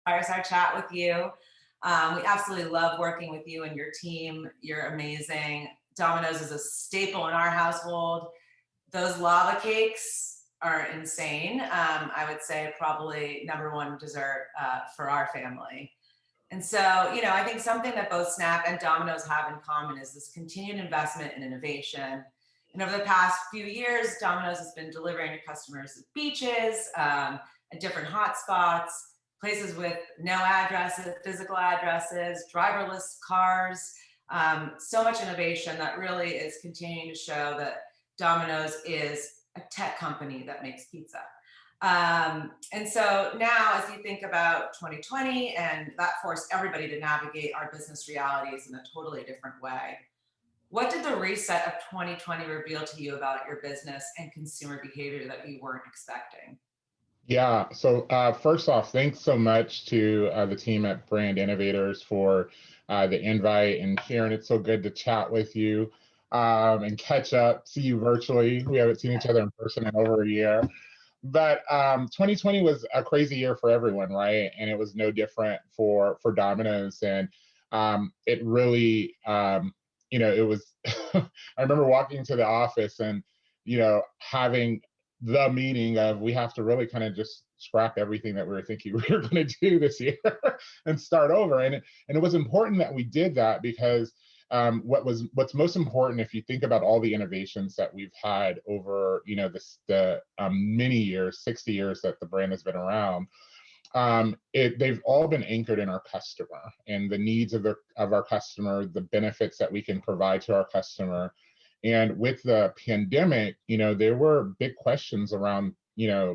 Fireside Chat with you. We absolutely love working with you and your team. You're amazing. Domino's is a staple in our household. Those lava cakes are insane. I would say probably number one dessert for our family. And so, I think something that both Snap and Domino's have in common is this continued investment in innovation. And over the past few years, Domino's has been delivering to customers at beaches, at different hotspots, places with no addresses, physical addresses, driverless cars, so much innovation that really is continuing to show that Domino's is a tech company that makes pizza. And so now, as you think about 2020, and that forced everybody to navigate our business realities in a totally different way, what did the reset of 2020 reveal to you about your business and consumer behavior that you weren't expecting? Yeah. So first off, thanks so much to the team at Brand Innovators for the invite. And Sharon, it's so good to chat with you and catch up, see you virtually. We haven't seen each other in person in over a year. But 2020 was a crazy year for everyone, right? And it was no different for Domino's. And it really, it was, I remember walking to the office and, having the meaning of we have to really kind of just scrap everything that we were thinking we were going to do this year and start over. And it was important that we did that because what's most important, if you think about all the innovations that we've had over the many years, 60 years that the brand has been around, they've all been anchored in our customer and the needs of our customer, the benefits that we can provide to our customer. And with the pandemic, there were big questions around,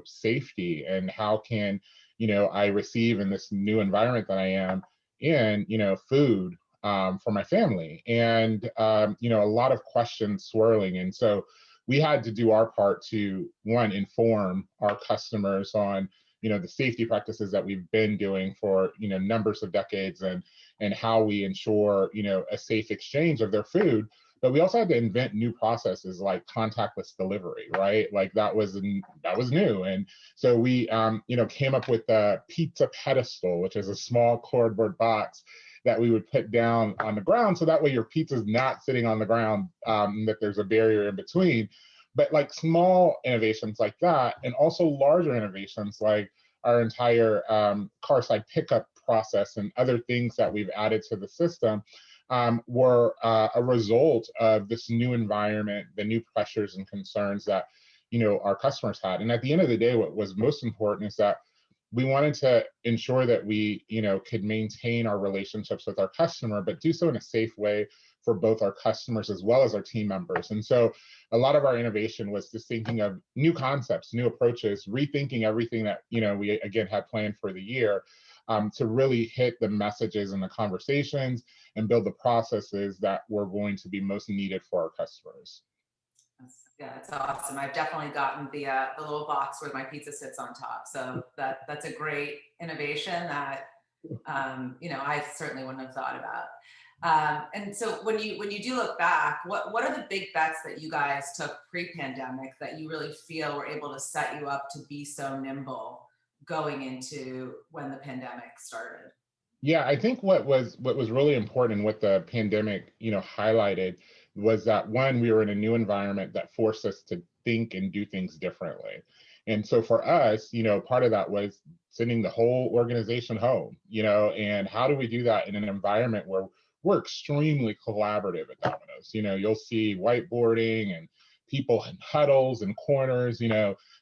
safety and how can, I receive in this new environment that I am in, food for my family. And, a lot of questions swirling. And so we had to do our part to, one, inform our customers on, the safety practices that we've been doing for, numbers of decades and how we ensure, a safe exchange of their food. But we also had to invent new processes like contactless delivery, right? Like that was new. And so we, came up with the pizza pedestal, which is a small cardboard box that we would put down on the ground. So that way your pizza's not sitting on the ground, that there's a barrier in between. But like small innovations like that, and also larger innovations like our entire Carside pickup process and other things that we've added to the system, were a result of this new environment, the new pressures and concerns that our customers had. And at the end of the day, what was most important is that we wanted to ensure that we could maintain our relationships with our customer, but do so in a safe way for both our customers as well as our team members. And so a lot of our innovation was just thinking of new concepts, new approaches, rethinking everything that we again had planned for the year, to really hit the messages and the conversations and build the processes that were going to be most needed for our customers. Yeah, it's awesome. I've definitely gotten the little box where my pizza sits on top. So that's a great innovation that I certainly wouldn't have thought about. And so when you do look back, what are the big bets that you guys took pre-pandemic that you really feel were able to set you up to be so nimble going into when the pandemic started? Yeah, I think what was really important and what the pandemic, highlighted was that one, we were in a new environment that forced us to think and do things differently. And so for us, part of that was sending the whole organization home, and how do we do that in an environment where we're extremely collaborative at Domino's? You'll see whiteboarding and people in huddles and corners,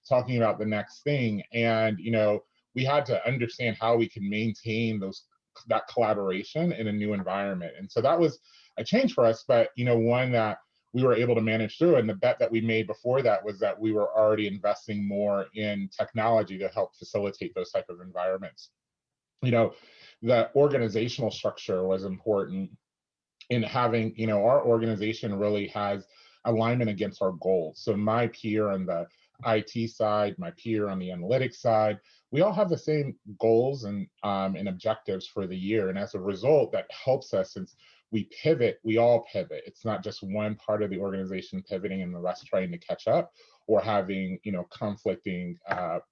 talking about the next thing. And, we had to understand how we can maintain that collaboration in a new environment. And so that was a change for us, but one that we were able to manage through. And the bet that we made before that was that we were already investing more in technology to help facilitate those type of environments. The organizational structure was important in having, our organization really has alignment against our goals. So my peer on the IT side, my peer on the analytics side, we all have the same goals and objectives for the year. And as a result, that helps us since we pivot, we all pivot. It's not just one part of the organization pivoting and the rest trying to catch up. or having, conflicting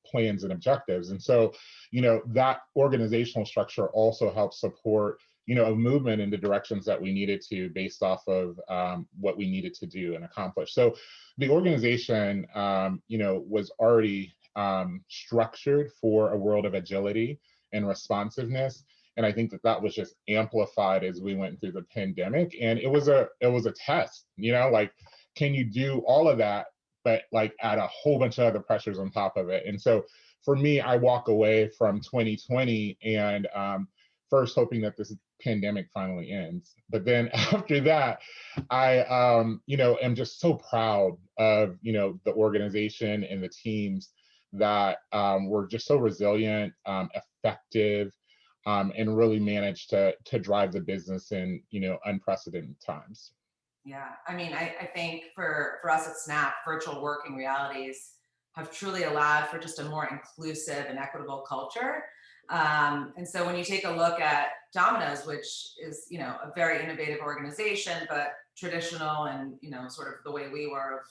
plans and objectives. And so, that organizational structure also helps support, a movement in the directions that we needed to based off of what we needed to do and accomplish. So the organization, was already structured for a world of agility and responsiveness. And I think that was just amplified as we went through the pandemic. And it was a test, like, can you do all of that, but like add a whole bunch of other pressures on top of it? And so for me, I walk away from 2020 and first hoping that this pandemic finally ends. But then after that, I, am just so proud of, the organization and the teams that were just so resilient, effective, and really managed to drive the business in, unprecedented times. Yeah, I mean, I think for us at Snap, virtual working realities have truly allowed for just a more inclusive and equitable culture. And so when you take a look at Domino's, which is, a very innovative organization, but traditional and, sort of the way we were of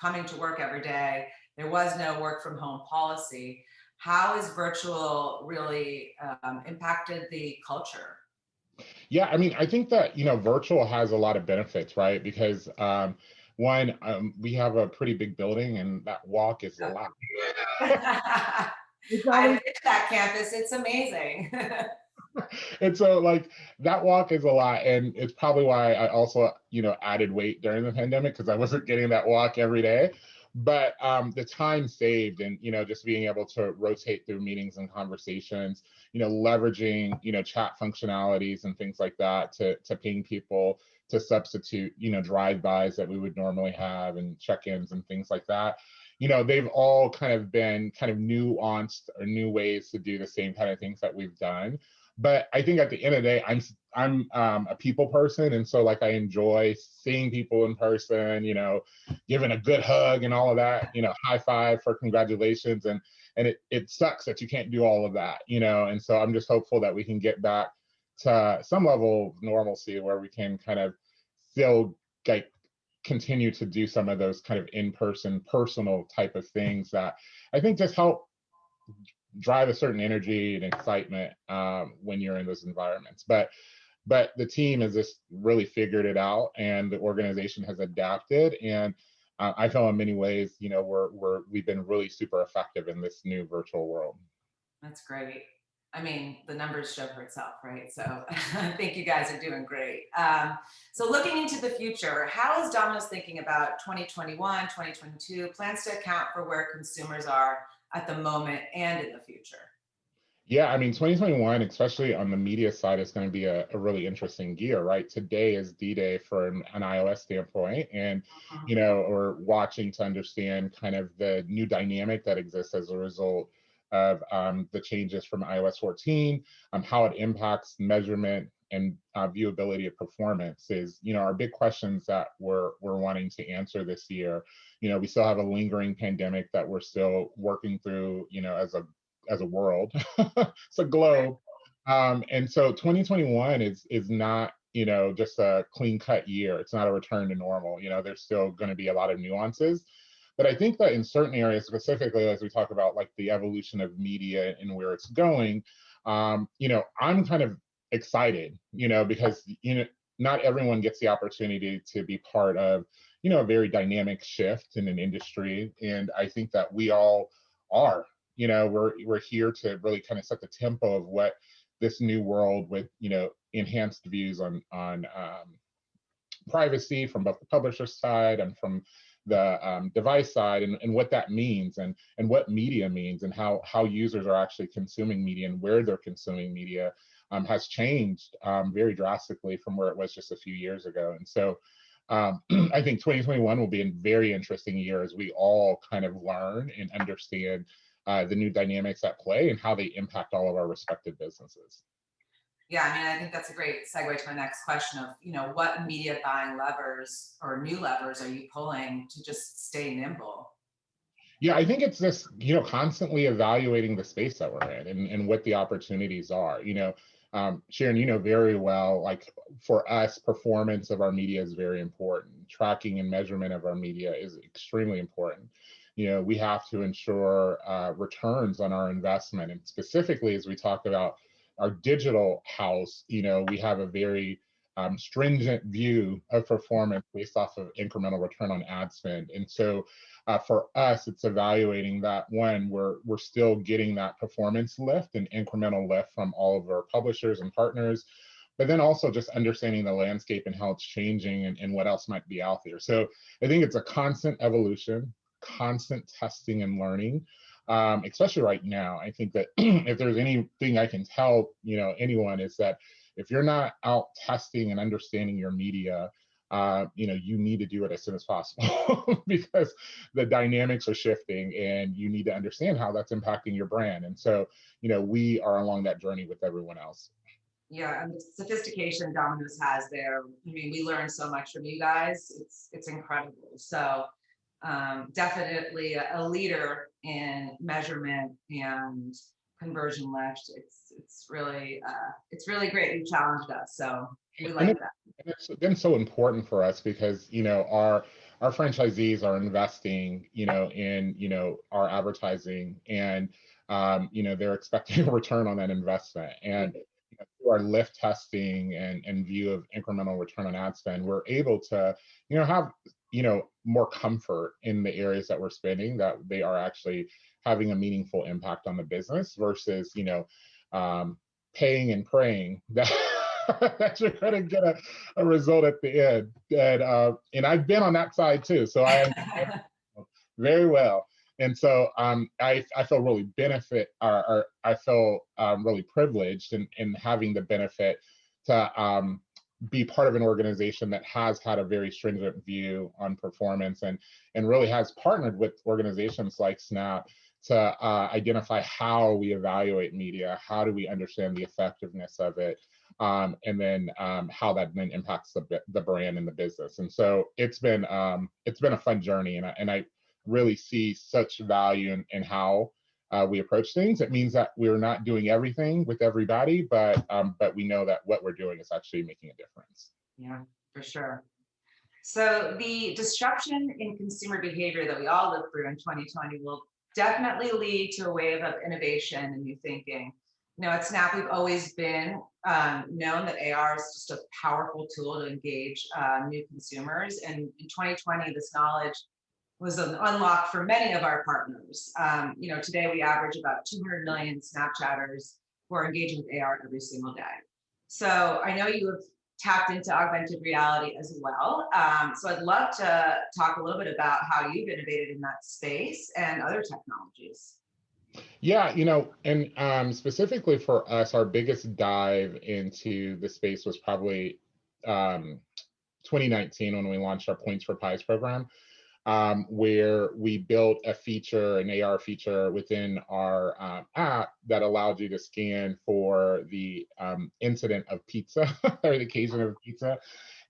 coming to work every day, there was no work from home policy. How has virtual really impacted the culture? Yeah, I mean, I think that, virtual has a lot of benefits, right? Because one, we have a pretty big building and that walk is a lot. It's I've always, been to that campus. It's amazing. and so like that walk is a lot. And it's probably why I also, added weight during the pandemic because I wasn't getting that walk every day. But the time saved and, just being able to rotate through meetings and conversations, leveraging, chat functionalities and things like that to ping people, to substitute, drive-bys that we would normally have and check-ins and things like that. They've all kind of been kind of nuanced or new ways to do the same kind of things that we've done. But I think at the end of the day, I'm a people person, and so like I enjoy seeing people in person, giving a good hug and all of that, high five for congratulations, and it sucks that you can't do all of that, and so I'm just hopeful that we can get back to some level of normalcy where we can kind of still like continue to do some of those kind of in-person personal type of things that I think just help drive a certain energy and excitement when you're in those environments. But the team has just really figured it out, and the organization has adapted. And I feel in many ways, we've been really super effective in this new virtual world. That's great. I mean, the numbers show for itself, right? So I think you guys are doing great. So looking into the future, how is Domino's thinking about 2021, 2022, plans to account for where consumers are at the moment and in the future? Yeah, I mean, 2021, especially on the media side, is going to be a really interesting year, right? Today is D-Day from an iOS standpoint, and Mhm. we're watching to understand kind of the new dynamic that exists as a result of the changes from iOS 14, how it impacts measurement and viewability of performance is, our big questions that we're wanting to answer this year. We still have a lingering pandemic that we're still working through, as a world. It's a globe. And so 2021 is not, just a clean cut year. It's not a return to normal. There's still going to be a lot of nuances. But I think that in certain areas, specifically as we talk about like the evolution of media and where it's going, I'm kind of excited, because not everyone gets the opportunity to be part of, a very dynamic shift in an industry. And I think that we all are. We're here to really kind of set the tempo of what this new world with, enhanced views on privacy from both the publisher side and from the device side, and what that means, and what media means, and how users are actually consuming media and where they're consuming media has changed very drastically from where it was just a few years ago. And so I think 2021 will be a very interesting year as we all kind of learn and understand the new dynamics at play and how they impact all of our respective businesses. Yeah, I mean, I think that's a great segue to my next question of, what media buying levers or new levers are you pulling to just stay nimble? Yeah, I think it's this, constantly evaluating the space that we're in and what the opportunities are. Sharon, very well, like for us, performance of our media is very important. Tracking and measurement of our media is extremely important. we have to ensure returns on our investment. And specifically, as we talk about our digital house, we have a very stringent view of performance based off of incremental return on ad spend. And so for us, it's evaluating that when we're still getting that performance lift and incremental lift from all of our publishers and partners, but then also just understanding the landscape and how it's changing and what else might be out there. So I think it's a constant evolution, constant testing and learning, especially right now. I think that if there's anything I can tell, anyone, is that if you're not out testing and understanding your media, you need to do it as soon as possible because the dynamics are shifting and you need to understand how that's impacting your brand. And so, we are along that journey with everyone else. Yeah, and the sophistication Domino's has there. I mean, we learn so much from you guys. It's incredible. So definitely a leader in measurement and conversion lift. It's really great. You challenged us, so we like that. And it's been so important for us because our franchisees are investing, in our advertising, and they're expecting a return on that investment. And through our lift testing and view of incremental return on ad spend, we're able to, have more comfort in the areas that we're spending, that they are actually having a meaningful impact on the business versus, paying and praying that that you're going to get a result at the end. And I've been on that side too, so I understand very well. And so I feel really I feel really privileged in having the benefit to be part of an organization that has had a very stringent view on performance and really has partnered with organizations like Snap to identify how we evaluate media, how do we understand the effectiveness of it, and then how that then impacts the brand and the business. And so it's been a fun journey, and I really see such value in how we approach things. It means that we're not doing everything with everybody, but we know that what we're doing is actually making a difference. Yeah, for sure. So the disruption in consumer behavior that we all lived through in 2020 will definitely lead to a wave of innovation and new thinking. At Snap, we've always been known that AR is just a powerful tool to engage new consumers. And in 2020, this knowledge was an unlock for many of our partners. Today we average about 200 million Snapchatters who are engaging with AR every single day. So I know you have tapped into augmented reality as well. So I'd love to talk a little bit about how you've innovated in that space and other technologies. Yeah, and specifically for us, our biggest dive into the space was probably 2019 when we launched our Points for Pies program, where we built an AR feature within our app that allowed you to scan for the incident of pizza or the occasion of pizza.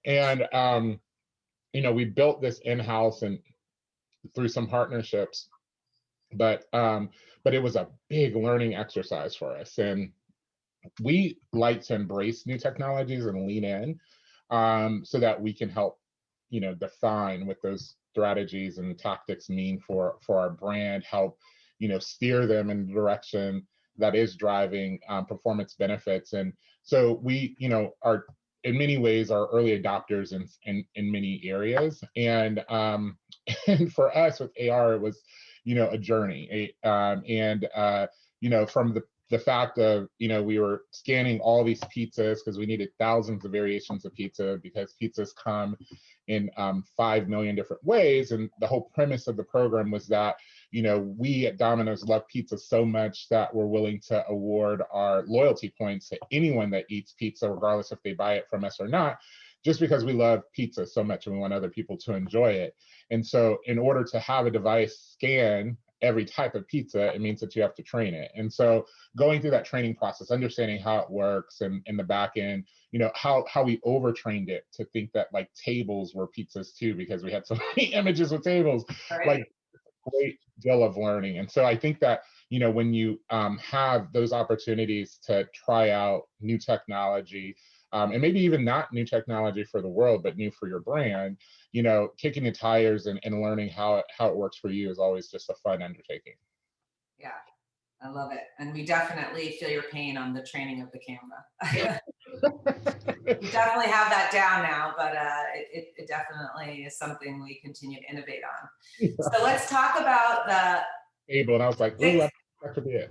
And, we built this in-house and through some partnerships, but it was a big learning exercise for us. And we like to embrace new technologies and lean in so that we can help, define what those strategies and tactics mean for our brand, help, steer them in the direction that is driving performance benefits. And so we, are in many ways are early adopters in many areas. And and for us with AR, it was, a journey. From the fact of, we were scanning all these pizzas because we needed thousands of variations of pizza because pizzas come in 5 million different ways. And the whole premise of the program was that, we at Domino's love pizza so much that we're willing to award our loyalty points to anyone that eats pizza, regardless if they buy it from us or not, just because we love pizza so much and we want other people to enjoy it. And so in order to have a device scan every type of pizza, it means that you have to train it. And so going through that training process, understanding how it works and in the back end, how we overtrained it to think that like tables were pizzas too, because we had so many images with tables, Right. like a great deal of learning. And so I think that, when you have those opportunities to try out new technology, and maybe even not new technology for the world, but new for your brand, kicking the tires and learning how it works for you is always just a fun undertaking. Yeah, I love it. And we definitely feel your pain on the training of the camera. We definitely have that down now, but it definitely is something we continue to innovate on. So let's talk about the Able, and I was like, ooh, that could be it.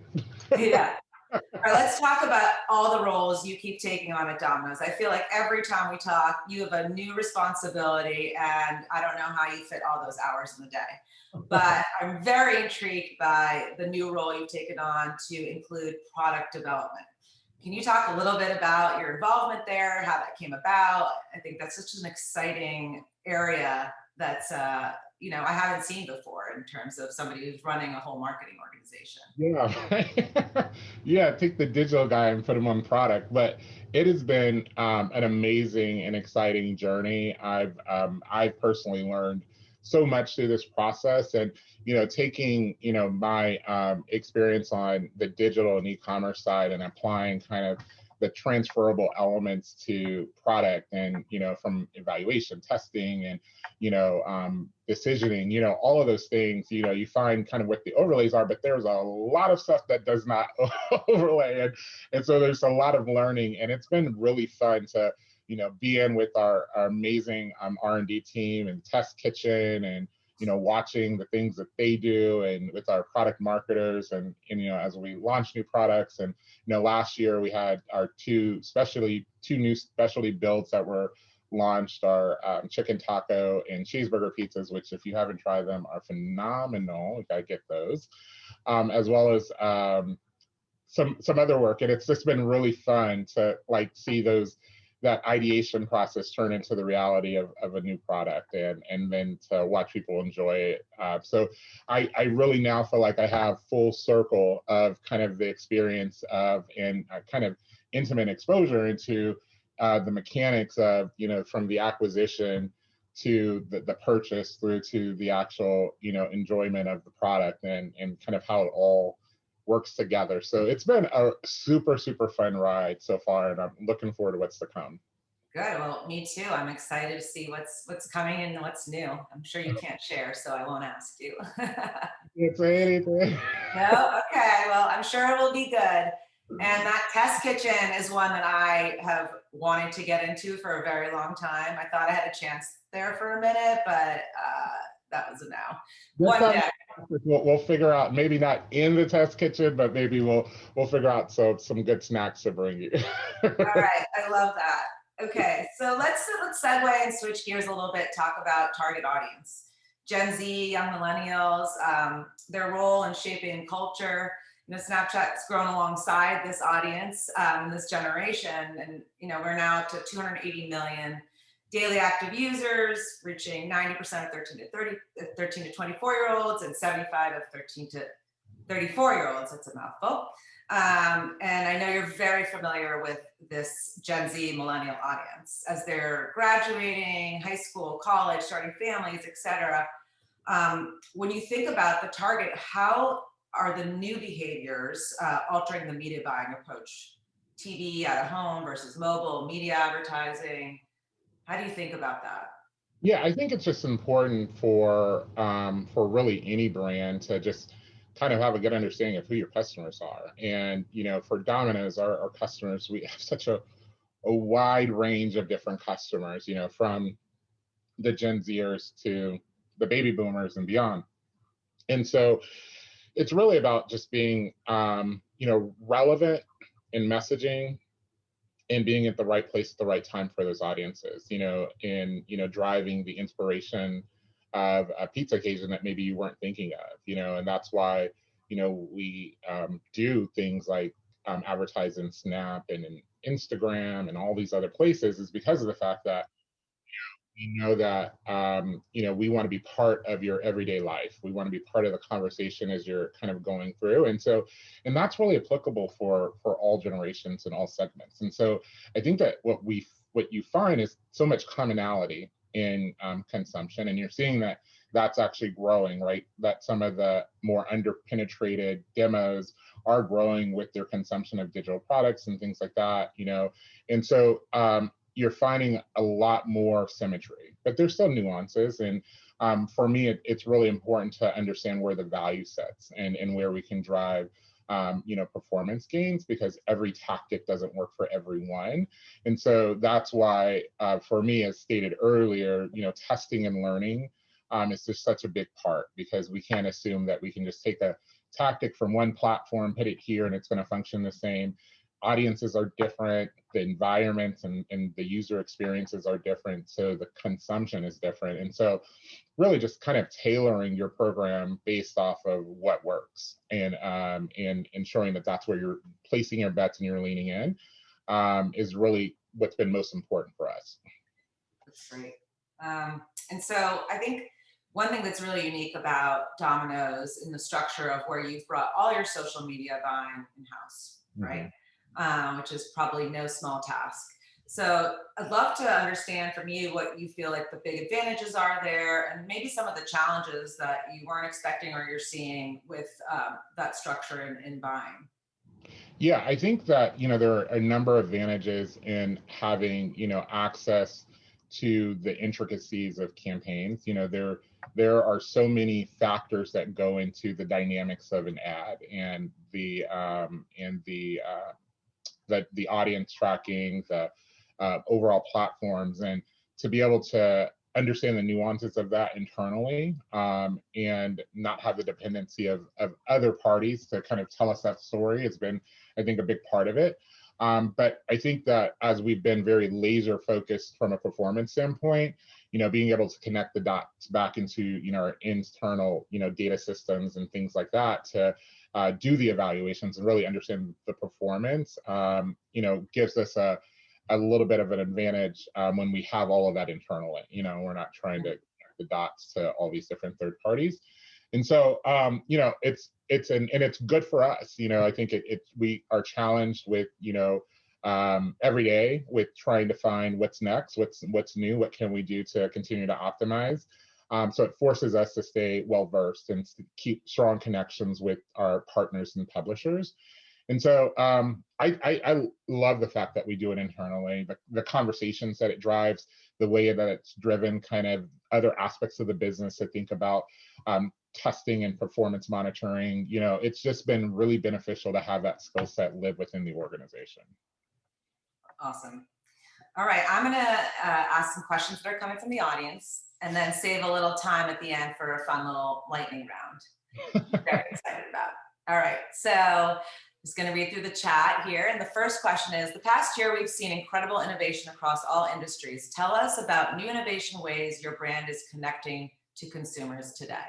yeah. All right, let's talk about all the roles you keep taking on at Domino's. I feel like every time we talk, you have a new responsibility, and I don't know how you fit all those hours in the day. But I'm very intrigued by the new role you've taken on to include product development. Can you talk a little bit about your involvement there, how that came about? I think that's such an exciting area that's I haven't seen before in terms of somebody who's running a whole marketing organization. Yeah. Yeah, take the digital guy and put him on product. But it has been an amazing and exciting journey. I've personally learned so much through this process, and taking my experience on the digital and e-commerce side and applying kind of the transferable elements to product, and from evaluation, testing, and decisioning, all of those things, you find kind of what the overlays are, but there's a lot of stuff that does not overlay. And so there's a lot of learning, and it's been really fun to, be in with our amazing R&D team and test kitchen, and, watching the things that they do, and with our product marketers, and as we launch new products. And, last year we had our two new specialty builds that were launched, our chicken taco and cheeseburger pizzas, which, if you haven't tried them, are phenomenal. You gotta get those, as well as some other work. And it's just been really fun to see that ideation process turn into the reality of a new product, and then to watch people enjoy it. So I really now feel like I have full circle of kind of the experience of, and kind of intimate exposure into the mechanics of, from the acquisition to the purchase through to the actual, enjoyment of the product, and kind of how it all works together. So it's been a super, super fun ride so far, and I'm looking forward to what's to come. Good. Well, me too. I'm excited to see what's coming and what's new. I'm sure you can't share, so I won't ask you. Can't say anything. No? Okay. Well, I'm sure it will be good. And that test kitchen is one that I have wanted to get into for a very long time. I thought I had a chance there for a minute, but that was a no. One day. We'll figure out, maybe not in the test kitchen, but maybe we'll figure out some good snacks to bring you. All right. I love that. Okay. So let's segue and switch gears a little bit, talk about target audience. Gen Z, young millennials, their role in shaping culture. Snapchat's grown alongside this audience, this generation, and we're now up to 280 million daily active users, reaching 90% of 13 to 24-year-olds, and 75 of 13 to 34-year-olds. That's a mouthful. And I know you're very familiar with this Gen Z millennial audience as they're graduating high school, college, starting families, etc. When you think about the target, how are the new behaviors altering the media buying approach? TV at home versus mobile, media advertising. How do you think about that? Yeah, I think it's just important for really any brand to just kind of have a good understanding of who your customers are. And for Domino's, our customers, we have such a wide range of different customers. From the Gen Zers to the baby boomers and beyond. And so it's really about just being relevant in messaging, and being at the right place at the right time for those audiences, and driving the inspiration of a pizza occasion that maybe you weren't thinking of, and that's why, we do things like advertise in Snap and in Instagram and all these other places, is because of the fact that we know that we want to be part of your everyday life. We want to be part of the conversation as you're kind of going through, and that's really applicable for all generations and all segments. And so I think that what you find is so much commonality in consumption, and you're seeing that that's actually growing, right? That some of the more underpenetrated demos are growing with their consumption of digital products and things like that, and so you're finding a lot more symmetry, but there's still nuances. And for me, it's really important to understand where the value sets and where we can drive performance gains, because every tactic doesn't work for everyone. And so that's why, for me, as stated earlier, testing and learning is just such a big part, because we can't assume that we can just take a tactic from one platform, hit it here, and it's going to function the same. Audiences are different, the environments and the user experiences are different, so the consumption is different. And so really just kind of tailoring your program based off of what works, and ensuring that that's where you're placing your bets and you're leaning in is really what's been most important for us. That's great. And so I think one thing that's really unique about Domino's in the structure of where you've brought all your social media buying in-house, right? Which is probably no small task. So I'd love to understand from you what you feel like the big advantages are there, and maybe some of the challenges that you weren't expecting or you're seeing with that structure in buying. Yeah, I think that, there are a number of advantages in having, access to the intricacies of campaigns. There are so many factors that go into the dynamics of an ad, and the audience tracking, the overall platforms, and to be able to understand the nuances of that internally, and not have the dependency of other parties to kind of tell us that story has been, I think, a big part of it. But I think that as we've been very laser focused from a performance standpoint, being able to connect the dots back into, our internal, data systems and things like that to do the evaluations and really understand the performance, gives us a little bit of an advantage when we have all of that internally. We're not trying to connect the dots to all these different third parties. And so, it's good for us. I think we are challenged with, every day with trying to find what's next, what's new, what can we do to continue to optimize. So it forces us to stay well versed and to keep strong connections with our partners and publishers. And so I love the fact that we do it internally, the conversations that it drives, the way that it's driven kind of other aspects of the business to think about testing and performance monitoring. It's just been really beneficial to have that skill set live within the organization. Awesome. All right, I'm going to ask some questions that are coming from the audience, and then save a little time at the end for a fun little lightning round. Very excited about. All right, so I'm just going to read through the chat here. And the first question is, the past year, we've seen incredible innovation across all industries. Tell us about new innovation ways your brand is connecting to consumers today.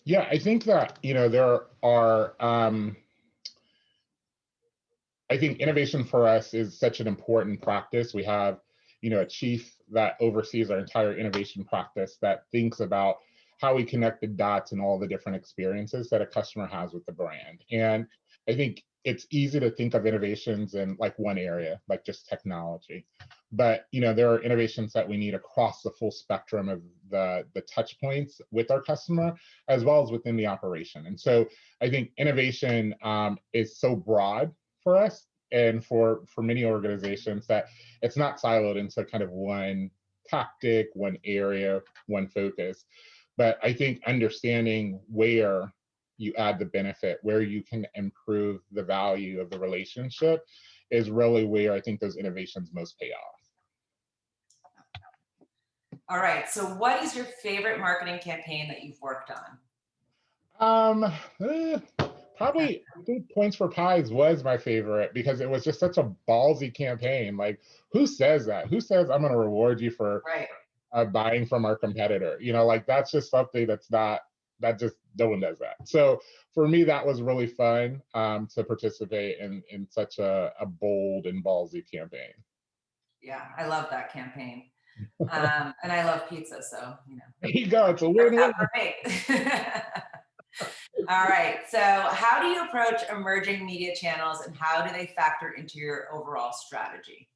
Yeah, I think that, there are, I think innovation for us is such an important practice. We have, a chief that oversees our entire innovation practice that thinks about how we connect the dots and all the different experiences that a customer has with the brand. And I think it's easy to think of innovations in like one area, like just technology. But, there are innovations that we need across the full spectrum of the touch points with our customer, as well as within the operation. And so I think innovation is so broad for us and for many organizations that it's not siloed into kind of one tactic, one area, one focus. But I think understanding where you add the benefit, where you can improve the value of the relationship is really where I think those innovations most pay off. All right, so what is your favorite marketing campaign that you've worked on? Probably I think Points for Pies was my favorite, because it was just such a ballsy campaign. Like, who says that? Who says I'm going to reward you for buying from our competitor? Like, that's just something that just no one does that. So for me, that was really fun to participate in such a bold and ballsy campaign. Yeah, I love that campaign. And I love pizza, so there you go. It's a win-win. All right. So how do you approach emerging media channels, and how do they factor into your overall strategy?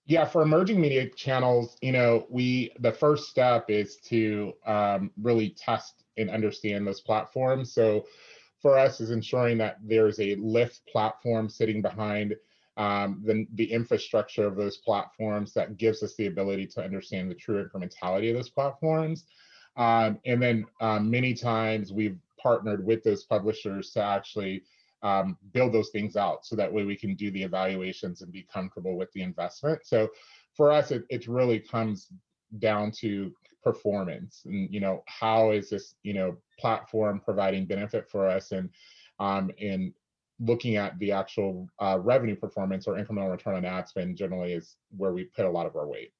Yeah, for emerging media channels, the first step is to really test and understand those platforms. So for us is ensuring that there's a lift platform sitting behind the infrastructure of those platforms that gives us the ability to understand the true incrementality of those platforms. And then many times we've partnered with those publishers to actually build those things out so that way we can do the evaluations and be comfortable with the investment. So for us, it really comes down to performance and, how is this, platform providing benefit for us, and looking at the actual revenue performance or incremental return on ad spend generally is where we put a lot of our weight.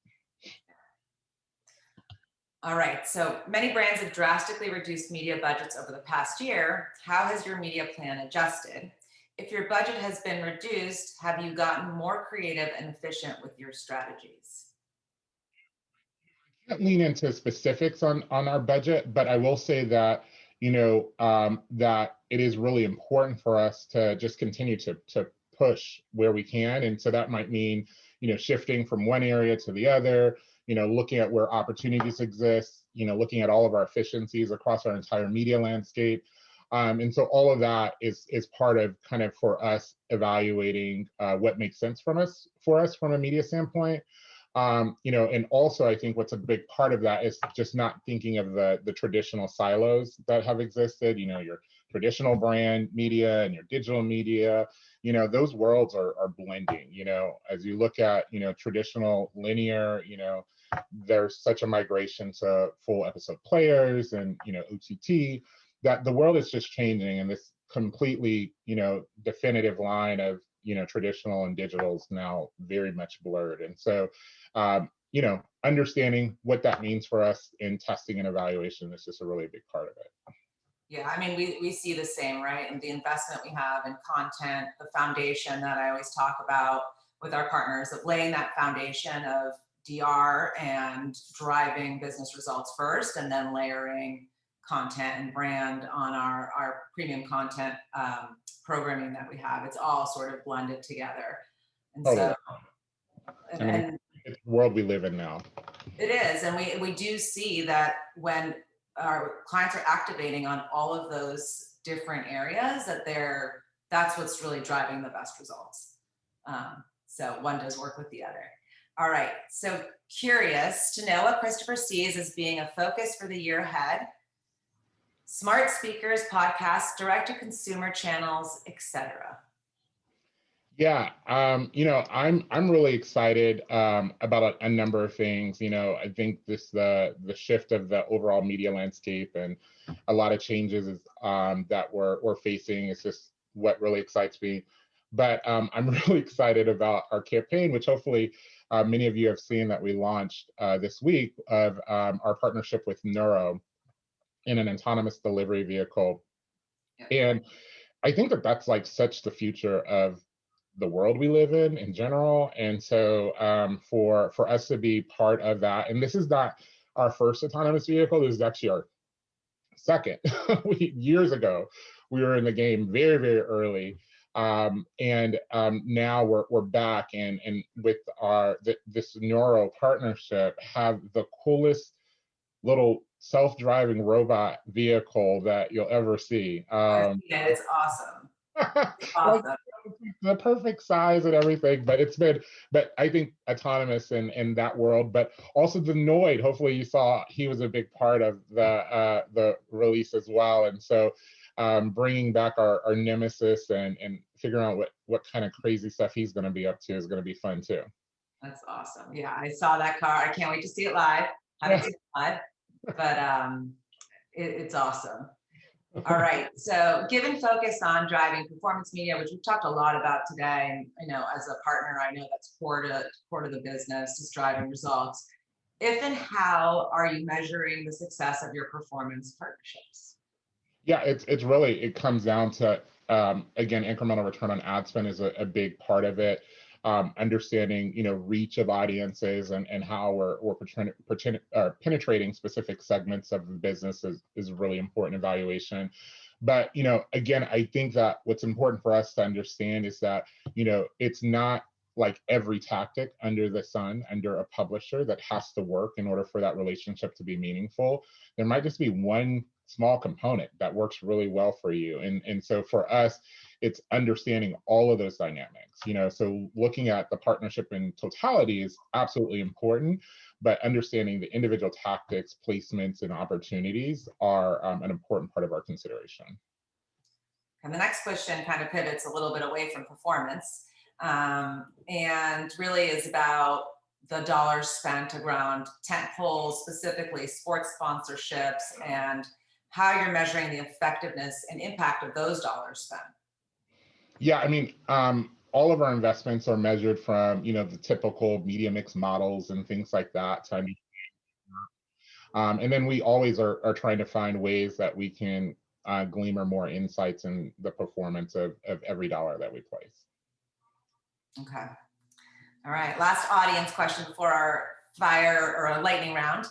All right, so many brands have drastically reduced media budgets over the past year. How has your media plan adjusted? If your budget has been reduced, have you gotten more creative and efficient with your strategies? I can't lean into specifics on our budget, but I will say that that it is really important for us to just continue to push where we can, and so that might mean shifting from one area to the other, looking at where opportunities exist, looking at all of our efficiencies across our entire media landscape. And so all of that is part of kind of for us evaluating what makes sense for us from a media standpoint. And also I think what's a big part of that is just not thinking of the traditional silos that have existed, your traditional brand media and your digital media, those worlds are blending, as you look at, traditional linear, there's such a migration to full episode players and, OTT, that the world is just changing, and this completely, definitive line of, traditional and digital is now very much blurred. And so, understanding what that means for us in testing and evaluation is just a really big part of it. Yeah, I mean, we see the same, right? And the investment we have in content, the foundation that I always talk about with our partners, of laying that foundation of DR and driving business results first, and then layering content and brand on our premium content programming that we have. It's all sort of blended together. And Totally. so, I mean, and it's the world we live in now. it is. And we do see that when our clients are activating on all of those different areas, that's what's really driving the best results. So one does work with the other. All right, so curious to know what Christopher sees as being a focus for the year ahead. Smart speakers, podcasts, direct-to-consumer channels, etc. Yeah, I'm really excited about a number of things. I think the shift of the overall media landscape and a lot of changes that we're facing is just what really excites me. But I'm really excited about our campaign, which hopefully many of you have seen, that we launched this week, of our partnership with Neuro in an autonomous delivery vehicle. Yeah. And I think that that's like such the future of the world we live in general. And so for us to be part of that, and this is not our first autonomous vehicle, this is actually our second. Years ago, we were in the game very, very early. And now we're back, and with this Neuro partnership, have the coolest little self-driving robot vehicle that you'll ever see. Yeah, it's awesome. It's Like, awesome. the perfect size and everything, but I think autonomous in that world, but also the Noid, hopefully you saw, he was a big part of the release as well. And so bringing back our nemesis and figuring out what kind of crazy stuff he's going to be up to is going to be fun too. That's awesome. Yeah, I saw that car. I can't wait to see it live. Haven't seen it live, but it's awesome. All right. So given focus on driving performance media, which we've talked a lot about today, and as a partner, I know that's core to the business, is driving results. If and how are you measuring the success of your performance partnerships? Yeah, it comes down to again, incremental return on ad spend is a big part of it. Understanding reach of audiences and how we're penetrating specific segments of the business is really important evaluation. But again, I think that what's important for us to understand is that it's not like every tactic under the sun under a publisher that has to work in order for that relationship to be meaningful. There might just be one small component that works really well for you, and so for us, it's understanding all of those dynamics. So looking at the partnership in totality is absolutely important, but understanding the individual tactics, placements, and opportunities are an important part of our consideration. And the next question kind of pivots a little bit away from performance, and really is about the dollars spent around tent poles, specifically sports sponsorships, and how you're measuring the effectiveness and impact of those dollars spent. Yeah, I mean, all of our investments are measured from, the typical media mix models and things like that. So, I mean, and then we always are trying to find ways that we can glean more insights in the performance of every dollar that we place. Okay. All right. Last audience question before our fire or a lightning round.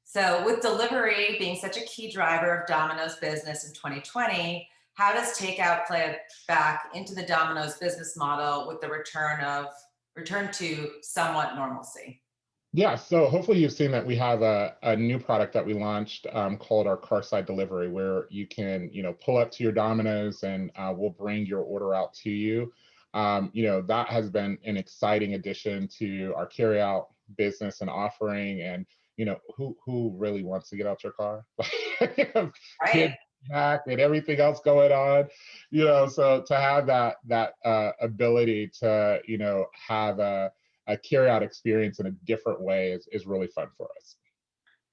So, with delivery being such a key driver of Domino's business in 2020, how does takeout play back into the Domino's business model with the return to somewhat normalcy? Yeah, so hopefully you've seen that we have a new product that we launched called our Carside Delivery, where you can, pull up to your Domino's and we'll bring your order out to you. That has been an exciting addition to our carryout business and offering. And, who really wants to get out your car? Kids Right. back and everything else going on, so to have that ability to, have a carry out experience in a different way is really fun for us.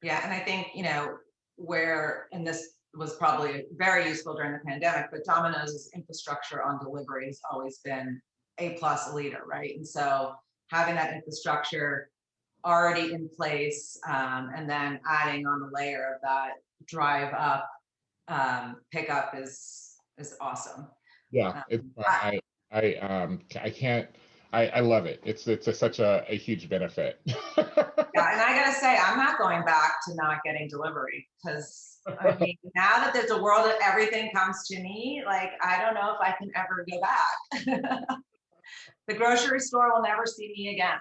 Yeah. And I think, and this was probably very useful during the pandemic, but Domino's infrastructure on delivery has always been A plus leader, right? And so having that infrastructure already in place, and then adding on the layer of that drive up pickup is awesome. Yeah, it's I can't I love it. It's such a huge benefit. Yeah, and I gotta say, I'm not going back to not getting delivery because I mean, now that there's a world that everything comes to me, like I don't know if I can ever go back. The grocery store will never see me again.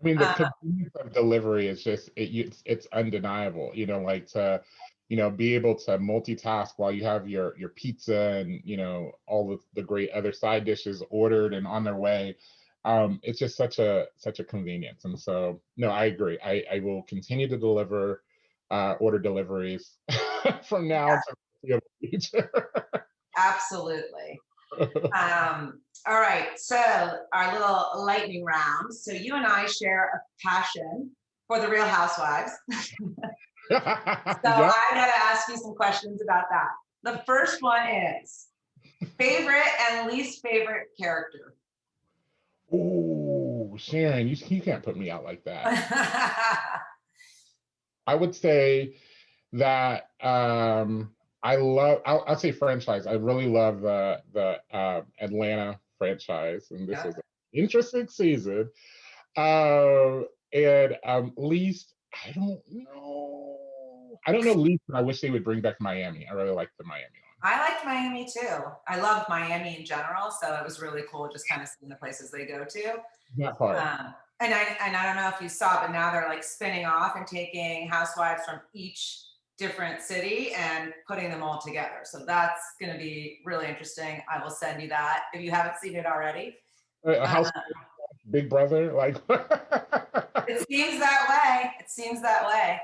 I mean, the convenience of delivery is just it's undeniable. Like to be able to multitask while you have your pizza and all the great other side dishes ordered and on their way. It's just such a convenience. And so no, I agree. I will continue to deliver order deliveries from now Yeah, to the future. absolutely. All right, so our little lightning round. So you and I share a passion for the Real Housewives. So Yeah. I gotta ask you some questions about that. The first one is favorite and least favorite character. Oh, Sharon, you can't put me out like that. I would say that I'll say franchise. I really love the Atlanta franchise, and this Yeah. was an interesting season. And least I don't know. I don't know least, but I wish they would bring back Miami. I really like the Miami one. I liked Miami too. I love Miami in general, so it was really cool just kind of seeing the places they go to. That part. And I don't know if you saw, but now they're like spinning off and taking housewives from each different city and putting them all together. So that's going to be really interesting. I will send you that if you haven't seen it already. A Uh, house, Big Brother, like. it seems that way. It seems that way.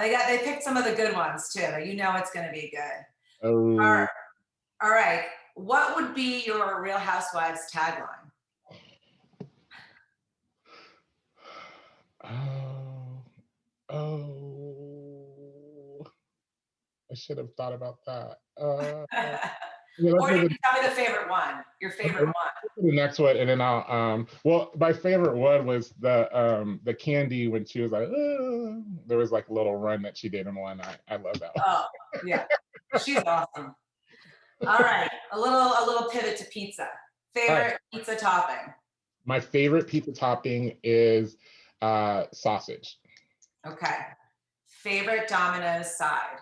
They picked some of the good ones too. It's going to be good. All Oh, right. All right. What would be your Real Housewives tagline? oh, oh. I should have thought about that. Yeah, let's Or you move can tell me the favorite one, your favorite one. to the next one, and then I'll well, my favorite one was the Candy when she was like, there was like a little run that she did in one. I love that one. Oh, yeah. She's awesome. All right. A little pivot to pizza. All right, Favorite pizza topping. my favorite pizza topping is sausage. Okay. Favorite Domino's side.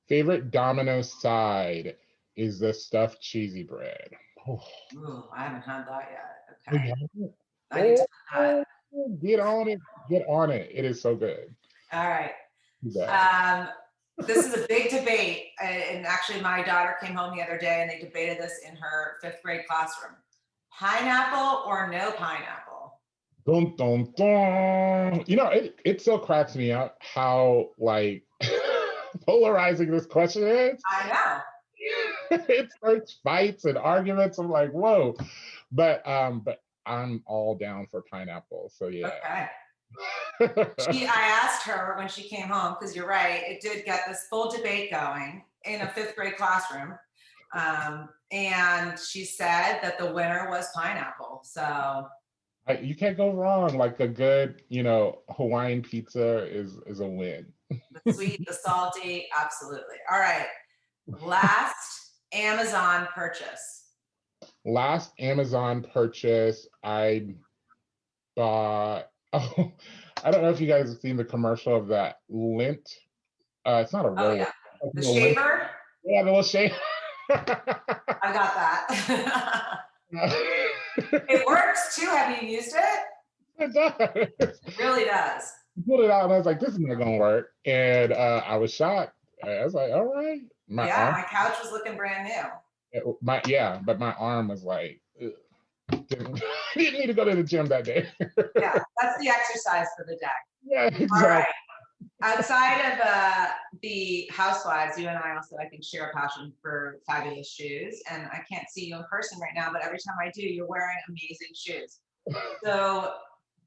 Favorite Domino side is the stuffed cheesy bread. Oh, Ooh, I haven't had that yet. oh, Okay. yeah. I need to put that. Oh, get on it. Get on it. It is so good. All right. Yeah. This is a big debate. And actually, my daughter came home the other day and they debated this in her fifth grade classroom. Pineapple or no pineapple? Dun, dun, dun. It still cracks me up how like polarizing this question is. I know. It starts fights and arguments. I'm like, whoa. But I'm all down for pineapple. So yeah. Okay. I asked her when she came home, because you're right, it did get this full debate going in a 5th grade classroom. And she said that the winner was pineapple. So You can't go wrong. Like a good, Hawaiian pizza is a win. the sweet, the salty, absolutely. All right. Last Amazon purchase. Last Amazon purchase, I bought. Oh, I don't know if you guys have seen the commercial of that lint. It's not a roller. Oh yeah, the lint. shaver. Yeah, the little shaver. I got that. It works too. Have you used it? It does. It really does. I pulled it out and I was like, this is not gonna work. And I was shocked. I was like, all right. My couch was looking brand new. But my arm was like, didn't need to go to the gym that day. Yeah, that's the exercise for the day. Yeah, exactly. All right. Outside of the Housewives, you and I also, I think, share a passion for fabulous shoes. And I can't see you in person right now, but every time I do, you're wearing amazing shoes. So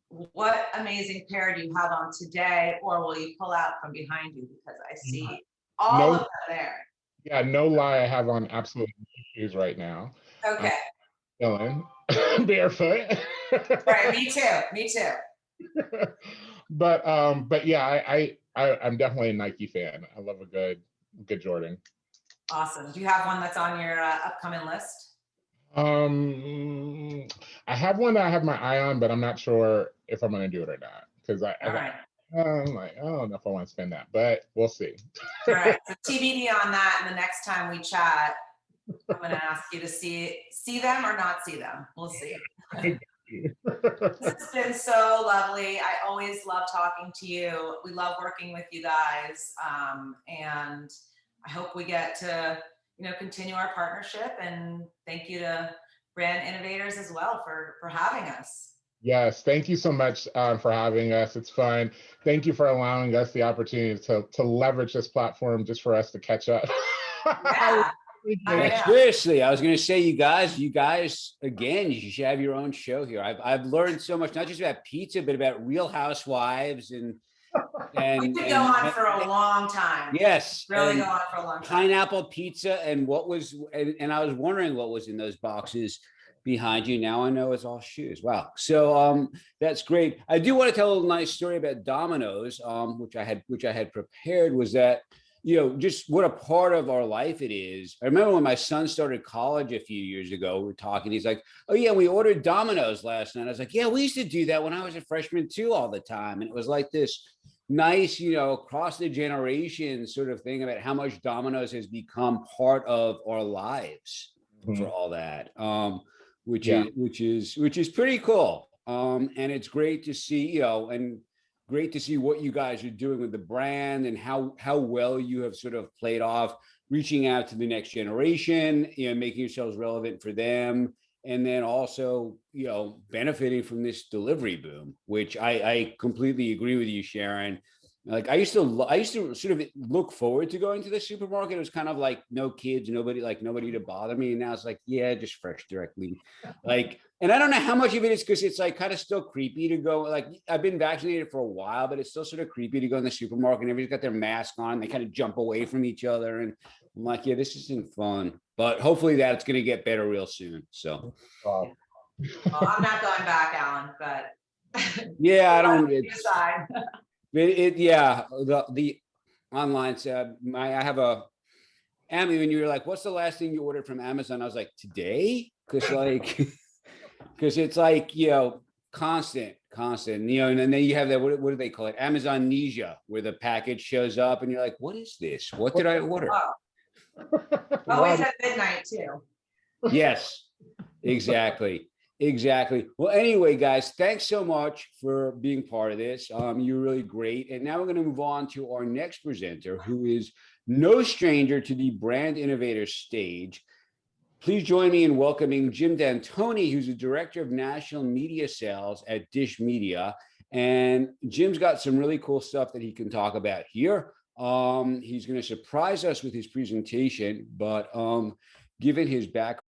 what amazing pair do you have on today, or will you pull out from behind you? Because I see all of them there. Yeah, no lie, I have on absolutely no shoes right now. Okay. Chilling, barefoot. Right, me too. But yeah, I'm definitely a Nike fan. I love a good Jordan. Awesome. Do you have one that's on your upcoming list? I have one that I have my eye on, but I'm not sure if I'm going to do it or not, because I'm like, I don't know if I want to spend that, but we'll see. All right. So TBD on that. And the next time we chat, I'm going to ask you to see them or not see them. We'll see. This has been so lovely. I always love talking to you. We love working with you guys. And I hope we get to, continue our partnership, and thank you to Brand Innovators as well for having us. Yes, thank you so much for having us. It's fun. Thank you for allowing us the opportunity to leverage this platform just for us to catch up. Yeah. Seriously, I was going to say, you guys, again, you should have your own show here. I've learned so much, not just about pizza, but about Real Housewives and we could go on for a long time. Yes, really go on for a long time. Pineapple pizza and and I was wondering what was in those boxes behind you. Now I know it's all shoes. Wow. So that's great. I do want to tell a little nice story about Domino's, which I had prepared, was that, just what a part of our life it is. I remember when my son started college a few years ago, we were talking, he's like, oh yeah, we ordered Domino's last night. I was like, yeah, we used to do that when I was a freshman too, all the time. And it was like this nice, across the generation sort of thing about how much Domino's has become part of our lives for all that, which is pretty cool. And it's great to see, and great to see what you guys are doing with the brand and how well you have sort of played off reaching out to the next generation, making yourselves relevant for them. And then also, benefiting from this delivery boom, which I completely agree with you, Sharon. Like I used to sort of look forward to going to the supermarket. It was kind of like no kids, nobody to bother me. And now it's like, yeah, just fresh directly. And I don't know how much of it is because it's like kind of still creepy to go. Like I've been vaccinated for a while, but it's still sort of creepy to go in the supermarket and everybody's got their mask on. They kind of jump away from each other. And I'm like, yeah, this isn't fun. But hopefully that's going to get better real soon. So. Well, I'm not going back, Alan, but yeah, I don't decide. The online I have a Amy, when you were like, what's the last thing you ordered from Amazon? I was like, today? Because it's like, constant, and then you have that, what do they call it? Amazonnesia, where the package shows up and you're like, what is this? What did I order? Always at midnight too. Yes, exactly. Well, anyway, guys, thanks so much for being part of this. You're really great. And now we're going to move on to our next presenter, who is no stranger to the Brand Innovators stage. Please join me in welcoming Jim D'Antoni, who's the Director of National Media Sales at Dish Media. And Jim's got some really cool stuff that he can talk about here. He's going to surprise us with his presentation, but given his background